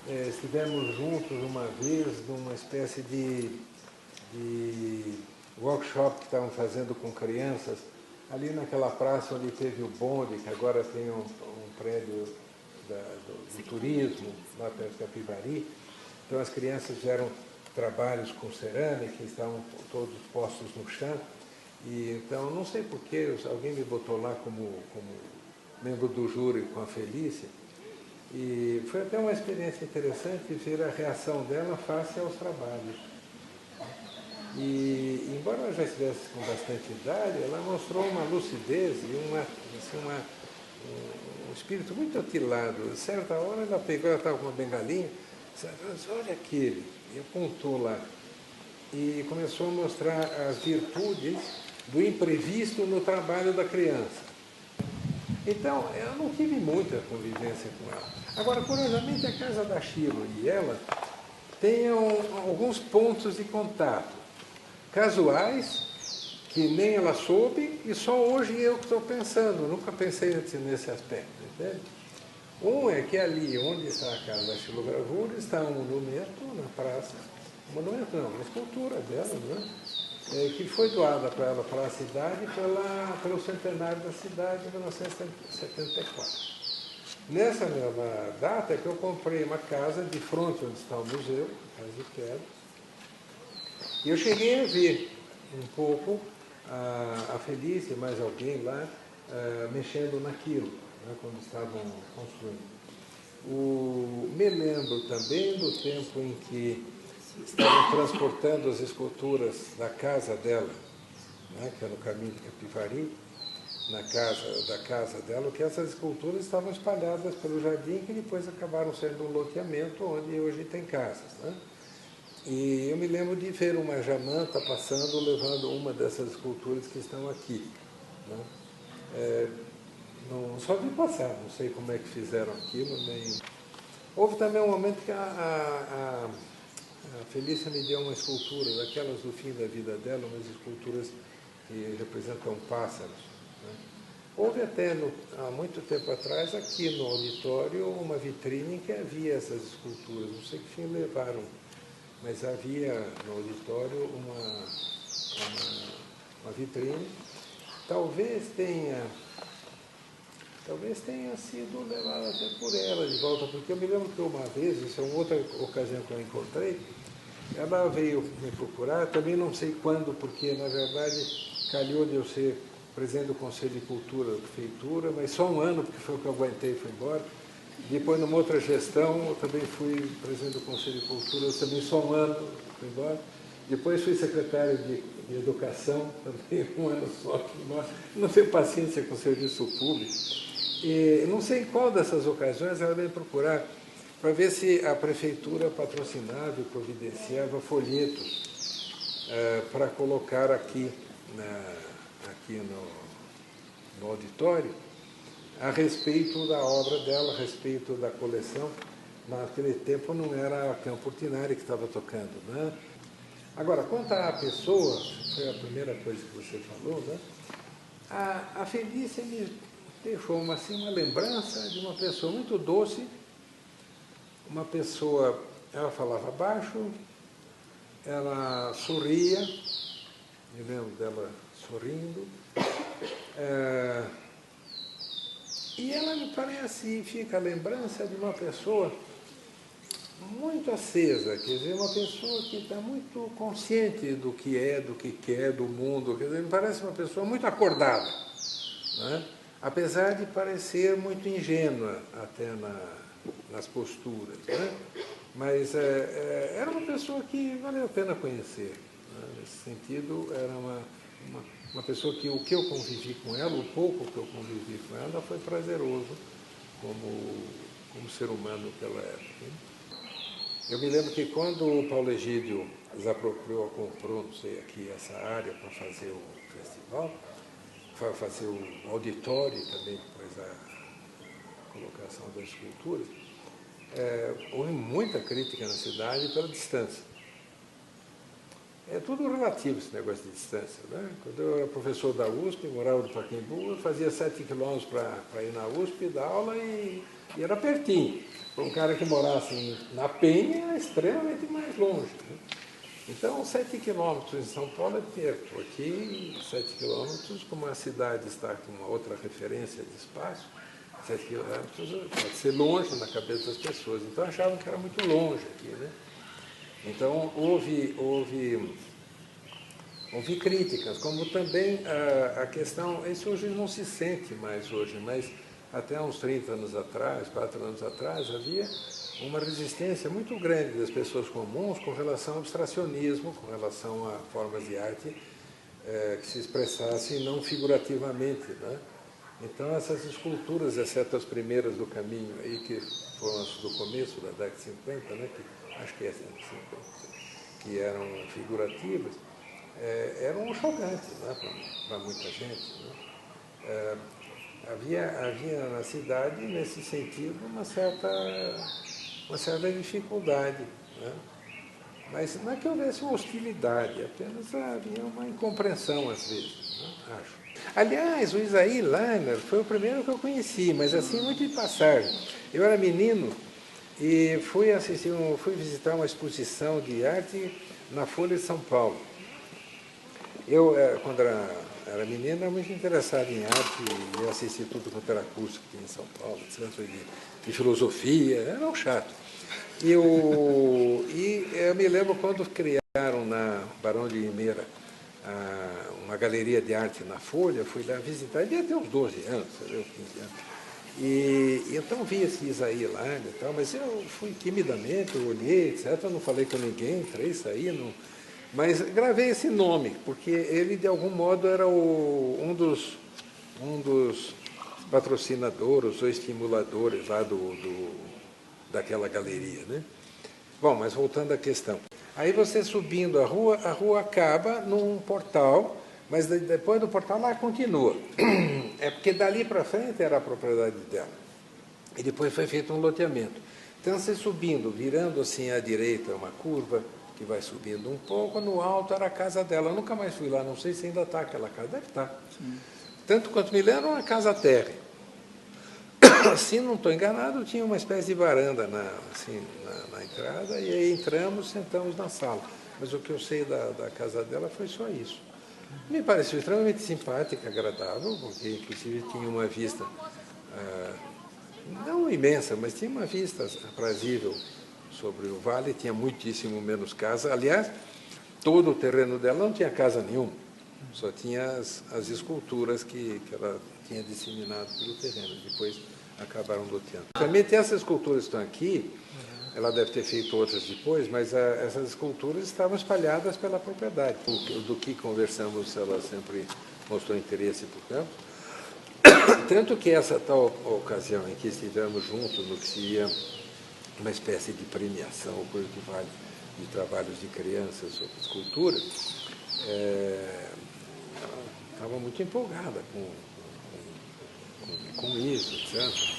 estivemos juntos uma vez numa espécie de workshop que estavam fazendo com crianças, ali naquela praça onde teve o bonde, que agora tem um prédio do turismo, lá perto da Capivari. Então as crianças fizeram trabalhos com cerâmica, estavam todos postos no chão. E, então, não sei porquê, alguém me botou lá como membro do júri com a Felícia. E foi até uma experiência interessante ver a reação dela face aos trabalhos. E, embora ela já estivesse com bastante idade, ela mostrou uma lucidez e um espírito muito atilado. A certa hora ela pegou, ela estava com uma bengalinha, disse, olha aquele, e apontou lá. E começou a mostrar as virtudes do imprevisto no trabalho da criança. Então, eu não tive muita convivência com ela. Agora, curiosamente, a casa da Chilo e ela têm alguns pontos de contato casuais, que nem ela soube, e só hoje eu que estou pensando, nunca pensei nesse aspecto, entende? Um é que ali onde está a casa da xilogravura está um monumento na praça, monumento não, uma escultura dela, que foi doada para ela, para a cidade, pelo centenário da cidade em 1974. Nessa mesma data é que eu comprei uma casa de frente onde está o museu, a casa de pedra, e eu cheguei a ver um pouco a Felícia e mais alguém lá mexendo naquilo, quando estavam construindo. Me lembro também do tempo em que estavam transportando as esculturas da casa dela, que era no caminho de Capivari, da casa dela, que essas esculturas estavam espalhadas pelo jardim, que depois acabaram sendo um loteamento onde hoje tem casas. E eu me lembro de ver uma jamanta passando, levando uma dessas esculturas que estão aqui. Não, só vi passar, não sei como é que fizeram aquilo, nem... Houve também um momento que a Felícia me deu uma escultura, daquelas do fim da vida dela, umas esculturas que representam pássaros. Houve até, há muito tempo atrás, aqui no auditório, uma vitrine em que havia essas esculturas. Não sei que fim levaram, mas havia no auditório uma vitrine. Talvez tenha sido levada até por ela de volta, porque eu me lembro que uma vez, isso é uma outra ocasião que eu encontrei, ela veio me procurar, também não sei quando, porque na verdade calhou de eu ser presidente do Conselho de Cultura da Prefeitura, mas só um ano, porque foi o que eu aguentei e fui embora. Depois, numa outra gestão, eu também fui presidente do Conselho de Cultura, eu também só um ano, fui embora. Depois fui secretário de Educação, também um ano só, fui embora. Não tenho paciência com o serviço público. E não sei em qual dessas ocasiões ela veio procurar para ver se a prefeitura patrocinava e providenciava folhetos para colocar aqui no auditório a respeito da obra dela, a respeito da coleção. Naquele tempo não era a Campo Ortinari que estava tocando, né? Agora, quanto à pessoa, foi a primeira coisa que você falou, né? A Felícia me deixou uma lembrança de uma pessoa muito doce, uma pessoa, ela falava baixo, ela sorria, me lembro dela sorrindo, e ela me parece, fica a lembrança de uma pessoa muito acesa, quer dizer, uma pessoa que está muito consciente do que é, do que quer, do mundo, quer dizer, me parece uma pessoa muito acordada, né? Apesar de parecer muito ingênua até nas posturas, né? Mas era uma pessoa que valeu a pena conhecer, né? Nesse sentido, era uma pessoa que o que eu convivi com ela, o pouco que eu convivi com ela, foi prazeroso como ser humano que ela era. Eu me lembro que quando o Paulo Egídio desapropriou, comprou, não sei, aqui essa área para fazer o festival, para fazer o auditório também, depois a colocação das esculturas, houve muita crítica na cidade pela distância. É tudo relativo esse negócio de distância, né? Quando eu era professor da USP, morava no Pacaembu, eu fazia 7 quilômetros para ir na USP dar aula e era pertinho. Para um cara que morasse na Penha, é extremamente mais longe, né? Então, 7 quilômetros em São Paulo é perto. Aqui, 7 quilômetros, como a cidade está com uma outra referência de espaço, 7 quilômetros pode ser longe na cabeça das pessoas. Então, achavam que era muito longe aqui, né? Então, houve críticas, como também a questão, isso hoje não se sente mais hoje, mas até uns 30 anos atrás, 4 anos atrás, havia uma resistência muito grande das pessoas comuns com relação ao abstracionismo, com relação a formas de arte que se expressassem não figurativamente, né? Então, essas esculturas, exceto as primeiras do caminho, aí, que foram as do começo da década de 50, né, que, acho que é 50, que eram figurativas, eram chocantes, né, para muita gente, né? Havia na cidade, nesse sentido, uma certa dificuldade, né? Mas não é que houvesse uma hostilidade, apenas havia uma incompreensão às vezes, né? Acho. Aliás, o Isaí Lerner foi o primeiro que eu conheci, mas assim, muito de passagem. Eu era menino e fui visitar uma exposição de arte na Folha de São Paulo. Eu, quando era menino, era muito interessado em arte e eu assisti tudo quanto era curso que tinha em São Paulo, de filosofia, era um chato. E eu me lembro quando criaram na Barão de Limeira uma galeria de arte na Folha, fui lá visitar, devia ter uns 12 anos, 15 anos. E então vi esse Isaí lá e tal, mas eu fui timidamente, eu olhei, etc., não falei com ninguém, entrei, saí, não... Mas gravei esse nome, porque ele, de algum modo, era um dos patrocinadores ou estimuladores lá daquela galeria, né? Bom, mas voltando à questão. Aí você subindo a rua acaba num portal, mas depois do portal lá continua. É porque dali para frente era a propriedade dela. E depois foi feito um loteamento. Então você subindo, virando assim à direita uma curva, que vai subindo um pouco, no alto era a casa dela. Eu nunca mais fui lá, não sei se ainda está aquela casa. Deve estar. Sim. Tanto quanto me lembro, uma casa térrea. Se não estou enganado, tinha uma espécie de varanda na entrada, e aí entramos, sentamos na sala. Mas o que eu sei da casa dela foi só isso. Me pareceu extremamente simpática, agradável, porque inclusive tinha uma vista, não imensa, mas tinha uma vista aprazível sobre o vale, tinha muitíssimo menos casa. Aliás, todo o terreno dela não tinha casa nenhuma, só tinha as esculturas que ela tinha disseminado pelo terreno. Depois acabaram loteando. Também tem essas esculturas que estão aqui, ela deve ter feito outras depois, mas essas esculturas estavam espalhadas pela propriedade. Do que conversamos, ela sempre mostrou interesse por campo. Tanto que essa tal ocasião em que estivemos juntos, no que seria uma espécie de premiação, coisa que vale, de trabalhos de crianças sobre escultura, ela estava muito empolgada com isso, etc.